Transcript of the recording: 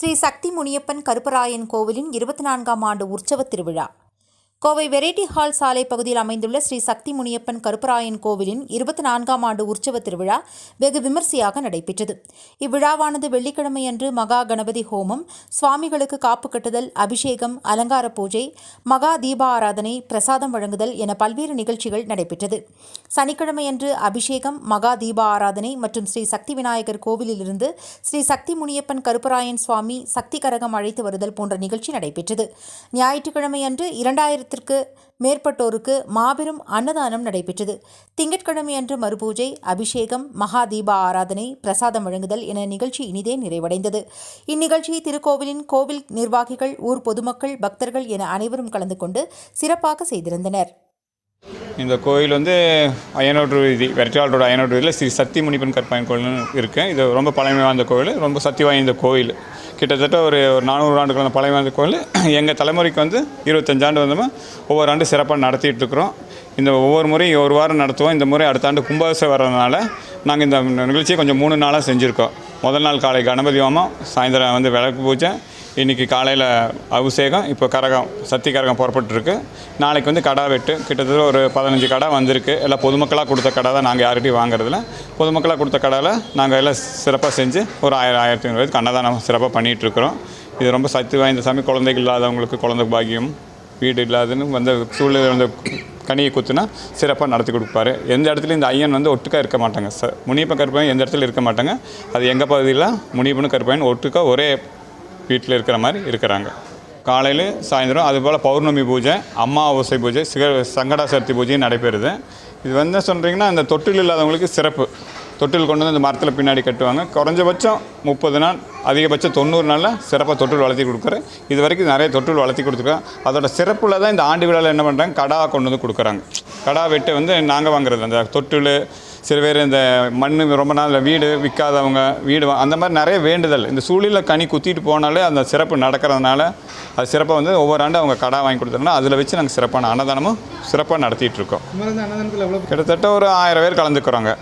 ஸ்ரீ சக்தி முனியப்பன் கருப்பராயன் கோவிலின் 24ஆம் ஆண்டு உற்சவ திருவிழா. கோவை வெரைட்டி ஹால் சாலை பகுதியில் அமைந்துள்ள ஸ்ரீ சக்தி முனியப்பன் கருப்பராயன் கோவிலின் 24ஆம் ஆண்டு உற்சவ திருவிழா வெகு விமர்சையாக நடைபெற்றது. இவ்விழாவானது வெள்ளிக்கிழமையன்று மகா கணபதி ஹோமம், சுவாமிகளுக்கு காப்பு கட்டுதல், அபிஷேகம், அலங்கார பூஜை, மகா தீப ஆராதனை, பிரசாதம் வழங்குதல் என பல்வேறு நிகழ்ச்சிகள் நடைபெற்றது. சனிக்கிழமையன்று அபிஷேகம், மகா தீப ஆராதனை மற்றும் ஸ்ரீ சக்தி விநாயகர் கோவிலிலிருந்து ஸ்ரீ சக்தி முனியப்பன் கருப்பராயன் சுவாமி சக்தி கரகம் அழைத்து வருதல் போன்ற நிகழ்ச்சி நடைபெற்றது. ஞாயிற்றுக்கிழமையன்று 2000க்கும் மேற்பட்டோருக்கு மாபெரும் அன்னதானம் நடைபெற்றது. திங்கட்கிழமையன்று மறுபூஜை, அபிஷேகம், மகா தீப ஆராதனை, பிரசாதம் வழங்குதல் என நிகழ்ச்சி இனிதே நிறைவடைந்தது. இந்நிகழ்ச்சியை திருக்கோவிலின் கோவில் நிர்வாகிகள், ஊர் பொதுமக்கள், பக்தர்கள் என அனைவரும் கலந்து கொண்டு சிறப்பாக செய்திருந்தனர். இந்த கோயில் அயனோடு வீதி, வெரைட்டி ஹால் ரோடு அயனோடு வீதியில் ஸ்ரீ சக்தி முனியப்பன் கருப்பராயன் கோயில்னு இருக்குது. இது ரொம்ப பழமை வாய்ந்த கோயில், ரொம்ப சக்தி வாய்ந்த கோயில். கிட்டத்தட்ட ஒரு 400 ஆண்டுகள் பழமை வாய்ந்த கோயில். எங்கள் தலைமுறைக்கு 25 ஆண்டு ஒவ்வொரு ஆண்டு சிறப்பாக நடத்திட்டு இருக்கிறோம். இந்த ஒவ்வொரு முறையும் ஒரு வாரம் நடத்துவோம். இந்த முறை அடுத்த ஆண்டு கும்பாபிஷேகம் வர்றதுனால நாங்கள் இந்த நிகழ்ச்சியை கொஞ்சம் 3 நாளாக செஞ்சுருக்கோம். முதல் நாள் காலை கணபதி ஹோமம், சாயந்தரம் விளக்கு பூஜை, இன்றைக்கி காலையில் அபிஷேகம், இப்போ கரகம் சக்தி கரகம் புறப்பட்டுருக்கு. நாளைக்கு கடா வெட்டு, கிட்டத்தட்ட ஒரு 15 கடா வந்திருக்கு. எல்லாம் பொதுமக்களாக கொடுத்த கடை தான், நாங்கள் யார்கிட்டையும் வாங்குறதில்ல. பொதுமக்களாக கொடுத்த கடையில் நாங்கள் எல்லாம் சிறப்பாக செஞ்சு ஒரு 1000-1500 பேருக்கு அன்னதானம் சிறப்பாக பண்ணிகிட்ருக்குறோம். இது ரொம்ப சக்தி வாய்ந்த சாமி. குழந்தைகள் இல்லாதவங்களுக்கு குழந்தை பாக்கியம், வீடு இல்லாதுன்னு சூழ்நிலை கனியை குத்துனா சிறப்பாக நடத்தி கொடுப்பாரு. எந்த இடத்துலையும் இந்த ஐயன் ஒட்டுக்காக இருக்க மாட்டாங்க. முனியப்பன் கருப்பையன் எந்த இடத்துல இருக்க மாட்டாங்க. அது எங்கள் பகுதியில் முனியப்பன் கருப்பையன் ஒட்டுக்காக ஒரே வீட்டில் இருக்கிற மாதிரி இருக்கிறாங்க. காலையில் சாயந்தரம் அதுபோல் பௌர்ணமி பூஜை, அமாவாசை பூஜை, சங்கடா சதுர்த்தி பூஜையும் நடைபெறுது. இது சொல்கிறீங்கன்னா இந்த தொட்டில் இல்லாதவங்களுக்கு சிறப்பு. தொட்டில் கொண்டு இந்த மரத்தில் பின்னாடி கட்டுவாங்க. குறைஞ்சபட்சம் 30 நாள், அதிகபட்சம் 90 நாளில் சிறப்பாக தொட்டில் வளர்த்தி கொடுக்குறேன். இது வரைக்கும் நிறைய தொட்டில் வளர்த்தி கொடுத்துருக்கோம். அதோட சிறப்பில் தான் இந்த ஆண்டு விழாவில் என்ன பண்ணுறாங்க, கடா கொண்டு கொடுக்குறாங்க. கடா வெட்டு நாங்கள் வாங்குறது. அந்த தொட்டில் சில பேர் இந்த மண் ரொம்ப நாள் வீடு விற்காதவங்க வீடு அந்த மாதிரி நிறைய வேண்டுதல். இந்த சூழலில் கனி குத்திட்டு போனாலே அந்த சிறப்பு நடக்கிறதுனால அது சிறப்பாக ஒவ்வொரு ஆண்டு அவங்க கடை வாங்கி கொடுத்துருந்தோம்னா அதில் வச்சு நாங்கள் சிறப்பான அன்னதானமும் சிறப்பாக நடத்திட்டு இருக்கோம். கிட்டத்தட்ட ஒரு 1000 பேர் கலந்துக்கிறோங்க.